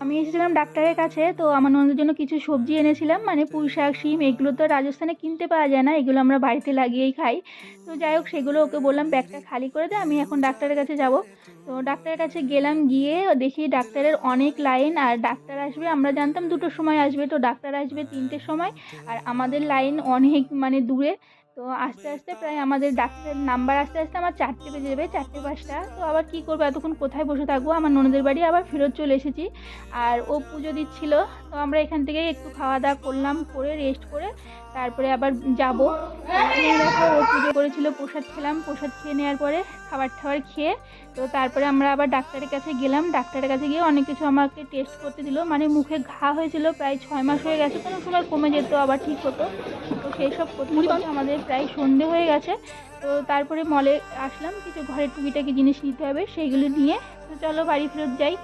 আমি এসেছিলাম ডাক্তারের কাছে, তো আমার ননদের জন্য কিছু সবজি এনেছিলাম, মানে পুঁই শাক, শিম, এগুলো তো রাজস্থানে কিনতে পাওয়া যায় না, এগুলো আমরা বাড়িতে লাগিয়েই খাই। তো যাই হোক, সেগুলো ওকে বললাম ব্যাগটা খালি করে দে, আমি এখন ডাক্তারের কাছে যাব। তো ডাক্তারের কাছে গেলাম, গিয়ে দেখি ডাক্তারের অনেক লাইন, আর ডাক্তার আসবে আমরা জানতাম 2টোর সময় আসবে, তো ডাক্তার আসবে 3টের সময়। আর আমাদের লাইন অনেক মানে দূরে। তো আস্তে আস্তে প্রায় আমাদের ডাক্তারের নাম্বার আসতে আসতে আমার 4টে বেজে যাবে, 4টে 5টা। তো আবার কি করবো, এতক্ষণ কোথায় বসে থাকবো, আমার ননদের বাড়ি আবার ফেরত চলে এসেছি। আর ও পুজো দিচ্ছিল, তো আমরা এখান থেকে একটু খাওয়া দাওয়া করলাম, করে রেস্ট করে তারপরে আবার যাব। দেখো ও পুজো করেছিল, প্রসাদ খেলাম, প্রসাদ খেয়ে নেওয়ার পরে খাবার টাবার খেয়ে তো তারপরে আমরা আবার ডাক্তারের কাছে গেলাম। ডাক্তারের কাছে গিয়ে অনেক কিছু আমাকে টেস্ট করতে দিল, মানে মুখে ঘা হয়েছিল, প্রায় 6 মাস হয়ে গেছে, কোনো সময় কমে যেত আবার ঠিক হতো। তো সেই সব করতে করতে আমাদের প্রায় সন্ধে হয়ে গেছে। তো তারপরে মলে আসলাম, কিছু ঘরের টুকিটাকি জিনিস নিতে হবে, সেইগুলো নিয়ে তো চলো বাড়ি ফেরত যাই।